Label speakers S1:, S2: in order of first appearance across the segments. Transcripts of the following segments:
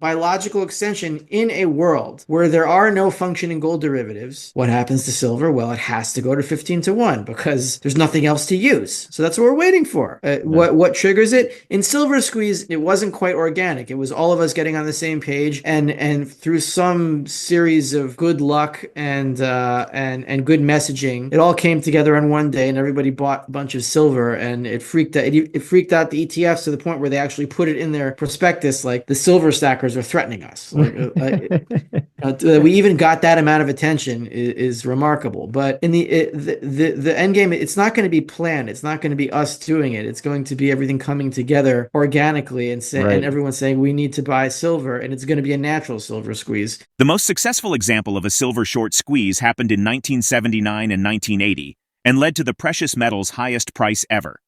S1: by logical extension, in a world where there are no functioning gold derivatives, what happens to silver? Well, it has to go to 15 to 1 because there's nothing else to use. So that's what we're waiting for.
S2: Yeah.
S1: What triggers it? In Silver Squeeze, it wasn't quite organic. It was all of us getting on the same page, and through some series of good luck and good messaging, it all came together on one day, and everybody bought a bunch of silver, and it freaked out the ETFs to the point where they actually put it in their prospectus like the silver stackers are threatening us. We even got that amount of attention is remarkable. But in the end game, it's not going to be planned. It's not going to be us doing it. It's going to be everything coming together organically and
S2: Right.
S1: everyone saying we need to buy silver, and it's going to be a natural silver squeeze.
S3: The most successful example of a silver short squeeze happened in 1979 and 1980 and led to the precious metal's highest price ever.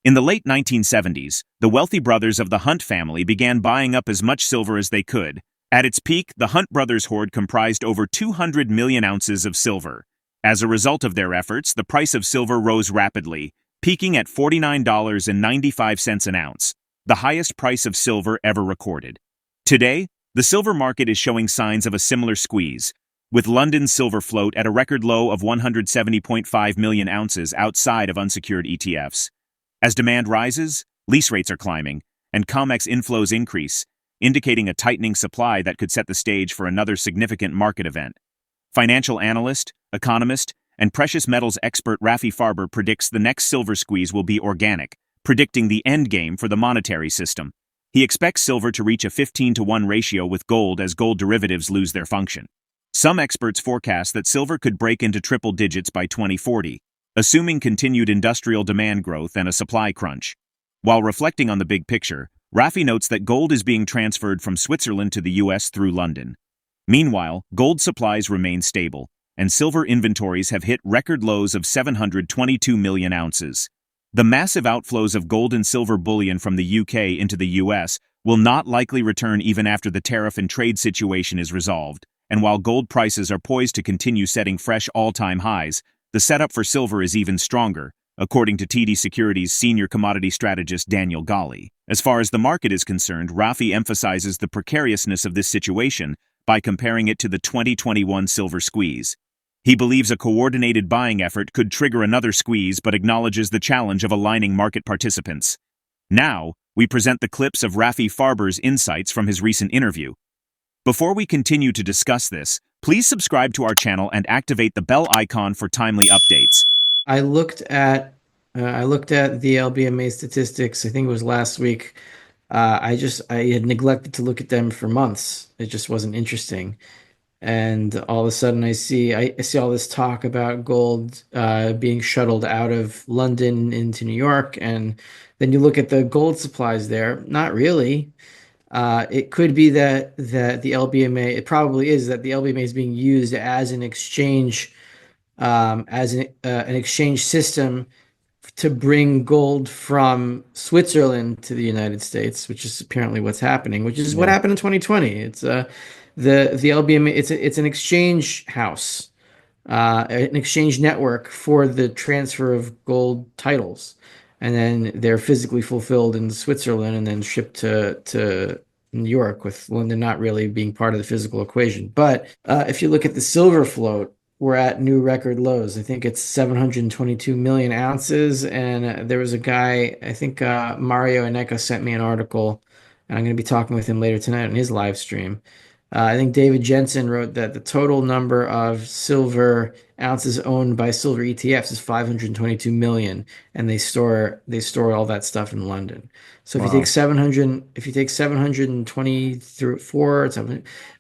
S3: In the late 1970s, the wealthy brothers of the Hunt family began buying up as much silver as they could. At its peak, the Hunt brothers' hoard comprised over 200 million ounces of silver. As a result of their efforts, the price of silver rose rapidly, peaking at $49.95 an ounce, the highest price of silver ever recorded. Today, the silver market is showing signs of a similar squeeze, with London's silver float at a record low of 170.5 million ounces outside of unsecured ETFs. As demand rises, lease rates are climbing, and COMEX inflows increase, indicating a tightening supply that could set the stage for another significant market event. Financial analyst, economist, and precious metals expert Rafi Farber predicts the next silver squeeze will be organic, predicting the endgame for the monetary system. He expects silver to reach a 15 to 1 ratio with gold as gold derivatives lose their function. Some experts forecast that silver could break into triple digits by 2040, assuming continued industrial demand growth and a supply crunch. While reflecting on the big picture, Rafi notes that gold is being transferred from Switzerland to the US through London. Meanwhile, gold supplies remain stable, and silver inventories have hit record lows of 722 million ounces. The massive outflows of gold and silver bullion from the UK into the US will not likely return even after the tariff and trade situation is resolved, and while gold prices are poised to continue setting fresh all-time highs, the setup for silver is even stronger, according to TD Securities senior commodity strategist Daniel Gali. As far as the market is concerned, Rafi emphasizes the precariousness of this situation by comparing it to the 2021 silver squeeze. He believes a coordinated buying effort could trigger another squeeze but acknowledges the challenge of aligning market participants. Now, we present the clips of Rafi Farber's insights from his recent interview. Before we continue to discuss this, please subscribe to our channel and activate the bell icon for timely updates.
S1: I looked at the LBMA statistics. I think it was last week. I had neglected to look at them for months. It just wasn't interesting. And all of a sudden, I see all this talk about gold being shuttled out of London into New York, and then you look at the gold supplies there. Not really. It could be that the LBMA. It probably is that the LBMA is being used as an exchange an exchange system to bring gold from Switzerland to the United States, which is apparently what's happening, which is what
S2: Yeah.
S1: happened in 2020. It's the LBMA. It's an exchange house, an exchange network for the transfer of gold titles, and then they're physically fulfilled in Switzerland and then shipped to New York, with London not really being part of the physical equation. But if you look at the silver float, we're at new record lows. I think it's 722 million ounces. And there was a guy, I think Mario Ineka sent me an article, and I'm going to be talking with him later tonight on his live stream. I think David Jensen wrote that the total number of silver ounces owned by silver ETFs is 522 million, and they store all that stuff in London. So
S2: Wow.
S1: if you take 724, it's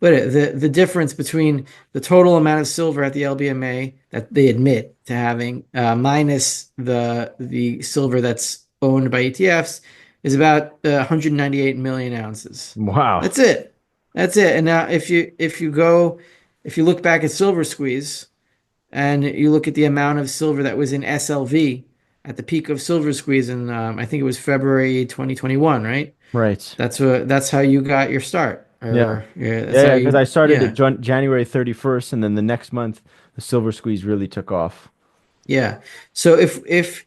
S1: but the difference between the total amount of silver at the LBMA that they admit to having minus the silver that's owned by ETFs is about 198 million ounces.
S2: Wow.
S1: That's it. That's it. And now if you look back at Silver Squeeze and you look at the amount of silver that was in SLV at the peak of Silver Squeeze in I think it was February 2021, right?
S2: Right.
S1: That's how you got your start.
S2: Yeah.
S1: Or yeah, that's
S2: Yeah,
S1: how
S2: yeah, because
S1: you
S2: I started at
S1: yeah.
S2: January 31st, and then the next month, the silver squeeze really took off.
S1: Yeah. So if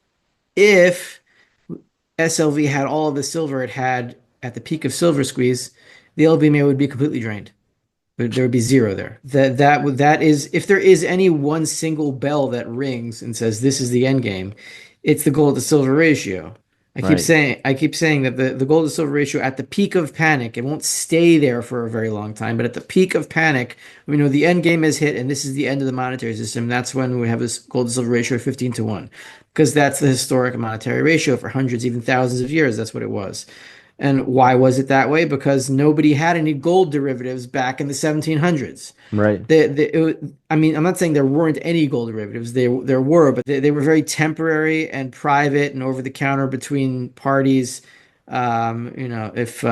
S1: SLV had all of the silver it had at the peak of Silver Squeeze, the LBMA would be completely drained. There would be zero there. That is, if there is any one single bell that rings and says this is the end game, it's the gold to silver ratio.
S2: Right.
S1: I keep saying that the gold to silver ratio at the peak of panic, it won't stay there for a very long time, but at the peak of panic, we know the end game is hit and this is the end of the monetary system. That's when we have this gold to silver ratio of 15 to 1, because that's the historic monetary ratio for hundreds, even thousands of years. That's what it was. And why was it that way? Because nobody had any gold derivatives back in the 1700s.
S2: Right.
S1: I mean, I'm not saying there weren't any gold derivatives. There were, but they were very temporary and private and over the counter between parties. If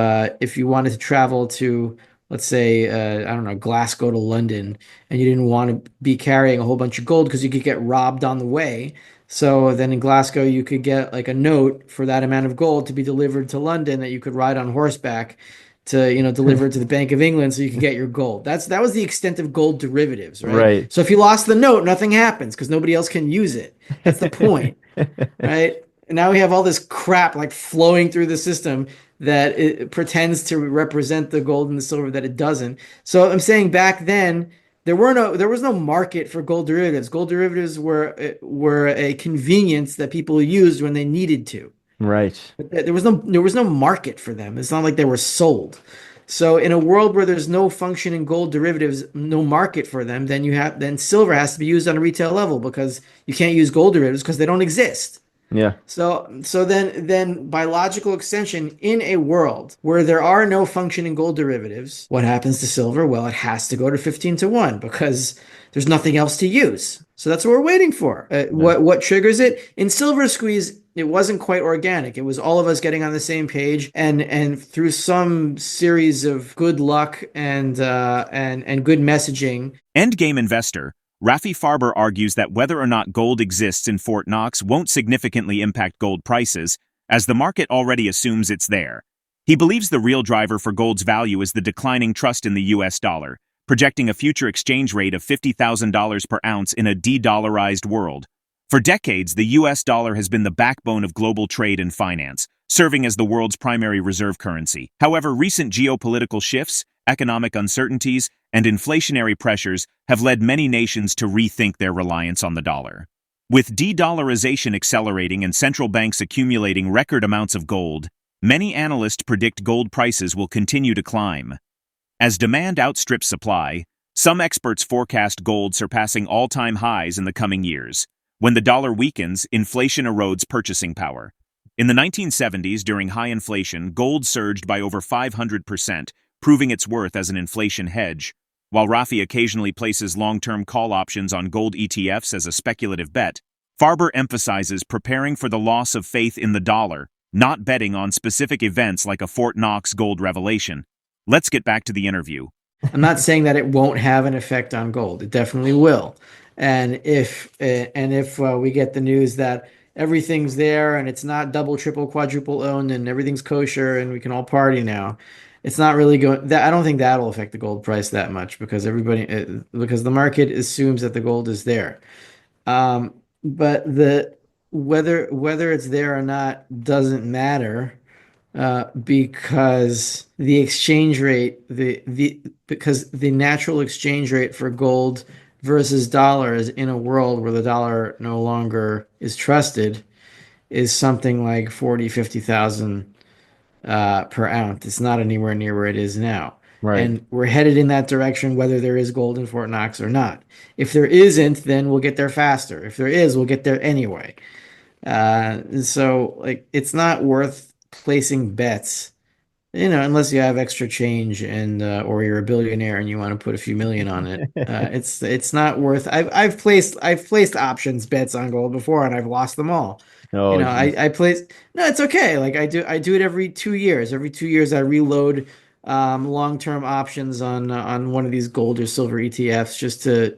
S1: you wanted to travel to, let's say, I don't know, Glasgow to London, and you didn't want to be carrying a whole bunch of gold because you could get robbed on the way. So then in Glasgow, you could get like a note for that amount of gold to be delivered to London that you could ride on horseback to, deliver it to the Bank of England so you could get your gold. That was the extent of gold derivatives, right?
S2: Right.
S1: So if you lost the note, nothing happens because nobody else can use it. That's the point, right? And now we have all this crap like flowing through the system that it pretends to represent the gold and the silver that it doesn't. So I'm saying back then there was no market for gold derivatives. Gold derivatives were a convenience that people used when they needed to.
S2: Right.
S1: But there was no market for them. It's not like they were sold. So in a world where there's no functioning gold derivatives, no market for them, then silver has to be used on a retail level because you can't use gold derivatives because they don't exist.
S2: Yeah.
S1: So then by logical extension, in a world where there are no functioning gold derivatives, what happens to silver? Well, it has to go to 15 to 1 because there's nothing else to use. So that's what we're waiting for.
S2: Yeah.
S1: What triggers it? In Silver Squeeze, it wasn't quite organic. It was all of us getting on the same page, and through some series of good luck and good messaging.
S3: Endgame investor Rafi Farber argues that whether or not gold exists in Fort Knox won't significantly impact gold prices, as the market already assumes it's there. He believes the real driver for gold's value is the declining trust in the US dollar, projecting a future exchange rate of $50,000 per ounce in a de-dollarized world. For decades, the US dollar has been the backbone of global trade and finance, serving as the world's primary reserve currency. However, recent geopolitical shifts, economic uncertainties, and inflationary pressures have led many nations to rethink their reliance on the dollar. With de-dollarization accelerating and central banks accumulating record amounts of gold, many analysts predict gold prices will continue to climb. As demand outstrips supply, some experts forecast gold surpassing all-time highs in the coming years. When the dollar weakens, inflation erodes purchasing power. In the 1970s, during high inflation, gold surged by over 500%, proving its worth as an inflation hedge. While Rafi occasionally places long-term call options on gold ETFs as a speculative bet, Farber emphasizes preparing for the loss of faith in the dollar, not betting on specific events like a Fort Knox gold revelation. Let's get back to the interview.
S1: I'm not saying that it won't have an effect on gold. It definitely will. And if we get the news that everything's there and it's not double, triple, quadruple owned and everything's kosher and we can all party now, it's not really going that I don't think that'll affect the gold price that much because because the market assumes that the gold is there. But the whether it's there or not doesn't matter because the exchange rate, because the natural exchange rate for gold versus dollars in a world where the dollar no longer is trusted is something like 40, 50,000 per ounce. It's not anywhere near where it is now.
S2: Right.
S1: And we're headed in that direction, whether there is gold in Fort Knox or not. If there isn't, then we'll get there faster. If there is, we'll get there anyway. So like it's not worth placing bets, unless you have extra change and or you're a billionaire and you want to put a few million on it. It's not worth. I've placed options bets on gold before and I've lost them all.
S2: Oh, geez.
S1: I place. No, it's okay. Like I do it every 2 years. Every 2 years I reload long-term options on one of these gold or silver ETFs just to,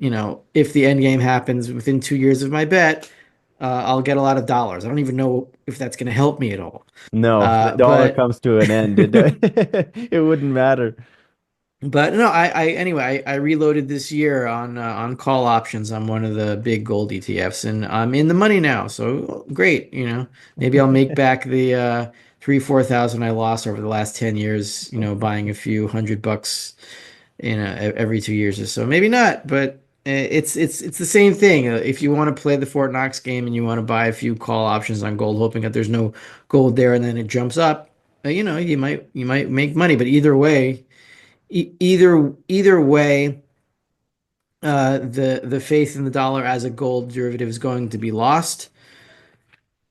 S1: if the end game happens within 2 years of my bet, I'll get a lot of dollars. I don't even know if that's going to help me at all.
S2: No, if the dollar
S1: But
S2: comes to an end, it wouldn't matter.
S1: But no, anyway, I reloaded this year on call options on one of the big gold ETFs, and I'm in the money now. So great, maybe I'll make back 4,000 I lost over the last 10 years, buying a few $100, every 2 years or so. Maybe not, but it's the same thing. If you want to play the Fort Knox game and you want to buy a few call options on gold, hoping that there's no gold there and then it jumps up, you might make money. But either way, either way, the faith in the dollar as a gold derivative is going to be lost.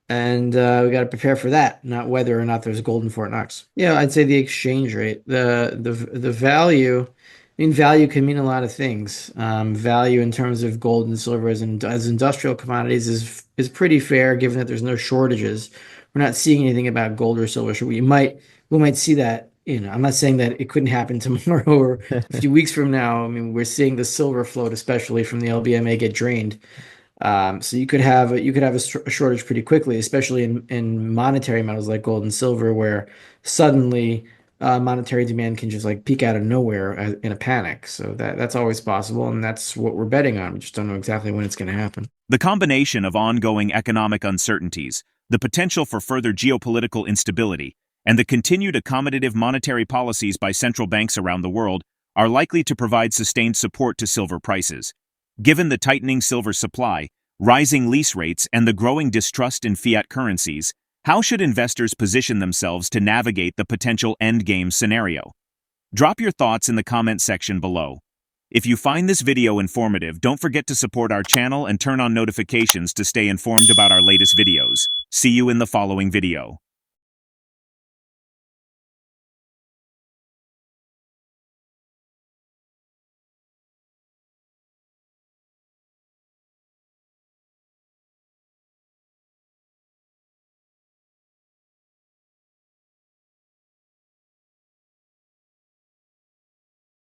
S1: And we got to prepare for that, not whether or not there's gold in Fort Knox. Yeah, I'd say the exchange rate, the value. I mean, value can mean a lot of things. Value in terms of gold and silver as industrial commodities is pretty fair, given that there's no shortages. We're not seeing anything about gold or silver. So we might see that. I'm not saying that it couldn't happen tomorrow or a few weeks from now. I mean, we're seeing the silver float, especially from the LBMA, get drained. So you could have a shortage pretty quickly, especially in monetary metals like gold and silver, where suddenly monetary demand can just like peak out of nowhere in a panic. So that's always possible, and that's what we're betting on. We just don't know exactly when it's going to happen.
S3: The combination of ongoing economic uncertainties, the potential for further geopolitical instability, and the continued accommodative monetary policies by central banks around the world are likely to provide sustained support to silver prices. Given the tightening silver supply, rising lease rates, and the growing distrust in fiat currencies, how should investors position themselves to navigate the potential endgame scenario? Drop your thoughts in the comment section below. If you find this video informative, don't forget to support our channel and turn on notifications to stay informed about our latest videos. See you in the following video.